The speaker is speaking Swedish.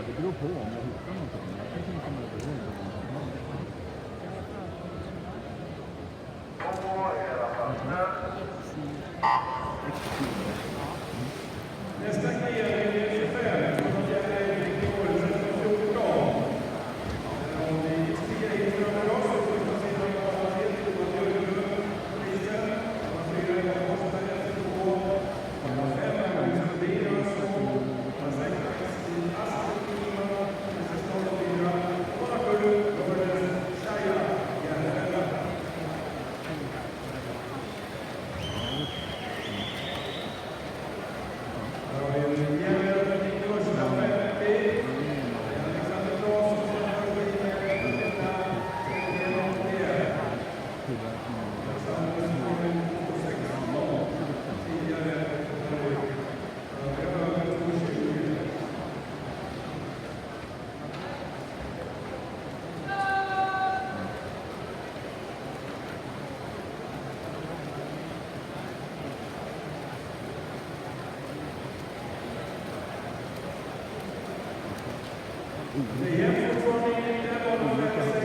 det beror på om jag hittar någonting. Jag kan tänka mig att det är någonting. Nästa grej är 25. Och det är Victor som 14. Om vi stiger in från oss så får vi se om vi har helt utan polisen. Och 4 är kostnader efter 2. Och 5 är Magnus Rubin och 6 i Askelin och 16-4. Och 7 då är det Shaya Järnhälla. Det är fortfarande inte bara